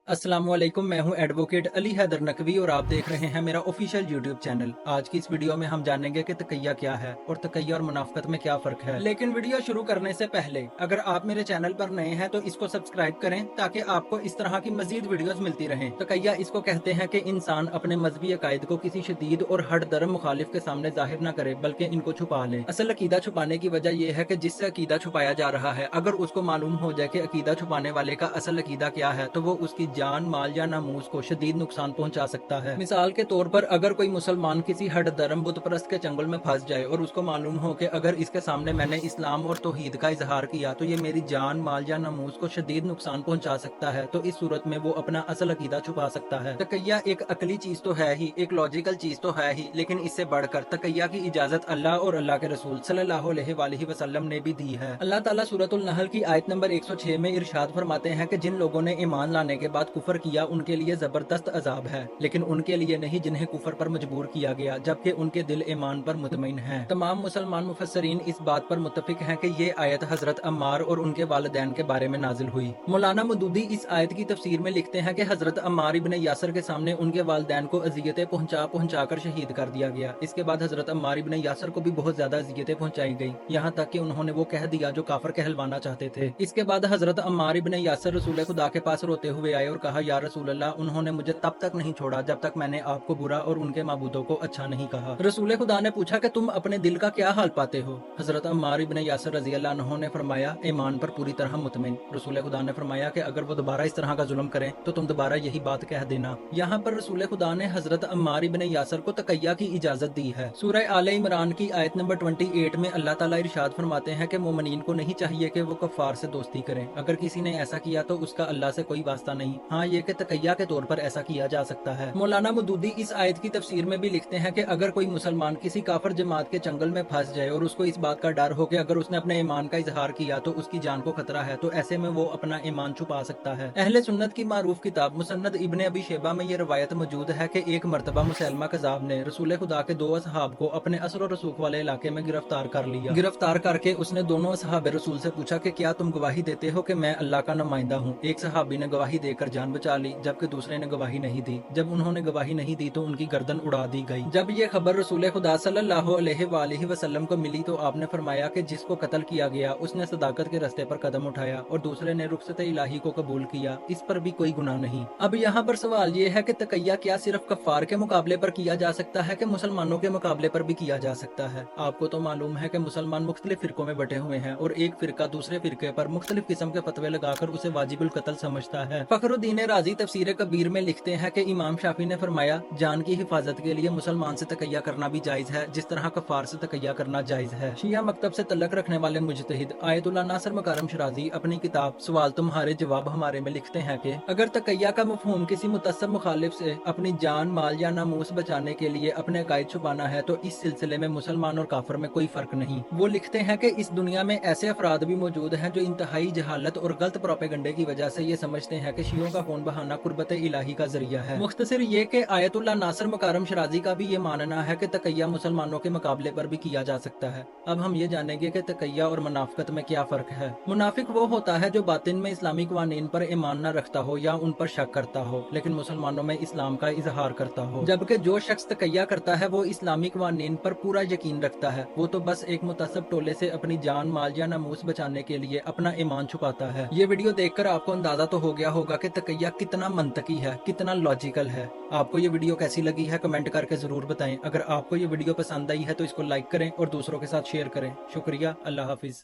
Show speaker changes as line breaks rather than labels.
अस्सलाम वालेकुम, मैं हूं एडवोकेट अली हैदर नकवी और आप देख रहे हैं मेरा ऑफिशियल यूट्यूब चैनल। आज की इस वीडियो में हम जानेंगे कि तकैया क्या है और तकैया और मुनाफिकत में क्या फर्क है। लेकिन वीडियो शुरू करने से पहले अगर आप मेरे चैनल पर नए हैं तो इसको सब्सक्राइब करें ताकि आपको इस तरह की मजीद वीडियोस मिलती रहें। तकैया इसको कहते हैं कि इंसान अपने मजहबी अकायद को किसी शदीद और हट दर्म मुखालिफ के सामने जाहिर न करे बल्कि इनको छुपा ले। असल अकीदा छुपाने की वजह यह है कि जिससे अकीदा छुपाया जा रहा है अगर उसको मालूम हो जाए कि अकीदा छुपाने वाले का असल अकीदा क्या है तो वो उसकी जान, माल या नामूस को शदीद नुकसान पहुंचा सकता है। मिसाल के तौर पर अगर कोई मुसलमान किसी हट धर्म बुत परस्त के चंगुल में फंस जाए और उसको मालूम हो कि अगर इसके सामने मैंने इस्लाम और तौहीद का इजहार किया तो ये मेरी जान, माल या नामूस को शदीद नुकसान पहुंचा सकता है, तो इस सूरत में वो अपना असल अकीदा छुपा सकता है। तकैया एक अकली चीज तो है ही, एक लॉजिकल चीज तो है ही, लेकिन इससे बढ़कर तकैया की इजाजत अल्लाह और अल्लाह के रसूल सल्लल्लाहु अलैहि वसल्लम ने भी दी है। अल्लाह ताला सूरतुल नहल की आयत नंबर 106 में इरशाद फरमाते हैं कि जिन लोगों ने ईमान लाने के बाद कुफर किया उनके लिए जबरदस्त अजाब है, लेकिन उनके लिए नहीं जिन्हें कुफर पर मजबूर किया गया जबकि उनके दिल ईमान पर मुतमईन हैं। तमाम मुसलमान मुफस्सरीन इस बात पर मुत्तफिक हैं कि ये आयत हजरत अम्मार और उनके वालिदैन के बारे में नाजिल हुई। मौलाना मदूदी इस आयत की तफसीर में लिखते हैं कि हजरत अम्मार इब्न यासर के सामने उनके वालिदैन को अजियतें पहुंचा कर शहीद कर दिया गया। इसके बाद हजरत अम्मार इब्न यासर को भी बहुत ज्यादा अजियतें पहुंचाई गई, यहाँ तक कि उन्होंने वो कह दिया जो काफर कहलवाना चाहते थे। इसके बाद हजरत अम्मार इब्न यासर रसूल खुदा के पास रोते हुए आए और कहा, या रसूल अल्लाह, उन्होंने मुझे तब तक नहीं छोड़ा जब तक मैंने आपको बुरा और उनके माबूदों को अच्छा नहीं कहा। रसूल खुदा ने पूछा कि तुम अपने दिल का क्या हाल पाते हो? हजरत अम्मार इब्न यासर रजी अल्लाह अन्हु ने फरमाया, ईमान पर पूरी तरह मुतमिन। रसूल खुदा ने फरमाया कि अगर वो दोबारा इस तरह का जुल्म करें तो तुम दोबारा यही बात कह देना। यहाँ पर रसूल खुदा ने हजरत अम्मार इब्न यासर को तकैया की इजाजत दी है। सूरह आले इमरान की आयत नंबर 28 में अल्लाह ताला इरशाद फरमाते हैं कि मोमिनीन को नहीं चाहिए कि वो कफ्फार से दोस्ती करें। अगर किसी ने ऐसा किया तो उसका अल्लाह से कोई वास्ता नहीं। हाँ, ये कि तकैया के तौर पर ऐसा किया जा सकता है। मौलाना मदूदी इस आयत की तफसीर में भी लिखते हैं कि अगर कोई मुसलमान किसी काफिर जमात के चंगल में फंस जाए और उसको इस बात का डर हो कि अगर उसने अपने ईमान का इजहार किया तो उसकी जान को खतरा है, तो ऐसे में वो अपना ईमान छुपा सकता है। अहले सुन्नत की मारूफ किताब मुसन्नद इब्ने अबी शेबा में ये रवायत मौजूद है कि एक मरतबा मुसैलमा कज़ाब ने रसूल खुदा के दो असहाब को अपने असर और रसूख वाले इलाके में गिरफ्तार कर लिया। गिरफ्तार करके उसने दोनों असहाब रसूल से पूछा कि क्या तुम गवाही देते हो कि मैं अल्लाह का नुमाइंदा हूँ? एक सहाबी ने गवाही देकर जान बचा ली जबकि दूसरे ने गवाही नहीं दी। जब उन्होंने गवाही नहीं दी तो उनकी गर्दन उड़ा दी गई। जब ये खबर रसूल खुदा सल्लल्लाहु अलैहि वसल्लम को मिली तो आपने फरमाया कि जिसको कत्ल किया गया उसने सदाकत के रास्ते पर कदम उठाया और दूसरे ने रुखसत इलाही को कबूल किया, इस पर भी कोई गुनाह नहीं। अब यहाँ पर सवाल ये है कि तकैया क्या सिर्फ कफ्फार के मुकाबले पर किया जा सकता है कि मुसलमानों के मुकाबले पर भी किया जा सकता है? आपको तो मालूम है कि मुसलमान मुख्तलिफ फिरकों में बटे हुए हैं और एक फिरका दूसरे फिरके पर मुख्तलिफ किस्म के फतवे लगाकर उसे वाजिबुल कत्ल समझता है। फखरुद्दीन राजी तफसीर कबीर में लिखते हैं कि इमाम शाफी ने फरमाया, जान की हिफाजत के लिए मुसलमान से तकैया करना भी जायज है जिस तरह कफ्फार से तकैया करना जायज है। शिया मकतब से तल्लक रखने वाले मुजतहिद आयतुल्लाह नासिर मकारम शराजी अपनी किताब सवाल तुम्हारे जवाब हमारे में लिखते हैं कि अगर तकैया का मफहूम किसी मुतस्सब मुखालिफ से अपनी जान, माल या नामूस बचाने के लिए अपने अकायद छुपाना है तो इस सिलसिले में मुसलमान और काफिर में कोई फर्क नहीं। वो लिखते हैं कि इस दुनिया में ऐसे अफराद भी मौजूद हैं जो इंतहाई जहालत और गलत प्रोपेगंडे की वजह से ये समझते हैं कि शियों का खून बहाना कुर्बत इलाही का जरिया है। मुख्तसर ये कि आयतुल्लाह नासिर मकारम शराजी का भी ये मानना है कि तकैया मुसलमानों के मुकाबले पर भी किया जा सकता है। अब हम ये जानेंगे कि तकैया और मुनाफिकत में क्या फर्क है। मुनाफिक वो होता है जो बातिन में इस्लामी क़वानीन पर ईमान न रखता हो या उन पर शक करता हो लेकिन मुसलमानों में इस्लाम का इजहार करता हो, जबकि जो शख्स तकैया करता है वो इस्लामी क़वानीन पर पूरा यकीन रखता है। वो तो बस एक मुतसब टोले से अपनी जान, माल या नामूस बचाने के लिए अपना ईमान छुपाता है। ये वीडियो देखकर आपको अंदाजा तो हो गया होगा कि तकैया कितना मंतकी है, कितना लॉजिकल है। आपको ये वीडियो कैसी लगी है कमेंट करके जरूर बताएं। अगर आपको ये वीडियो पसंद आई है तो इसको लाइक करें और दूसरों के साथ शेयर करें। शुक्रिया। अल्लाह हाफिज।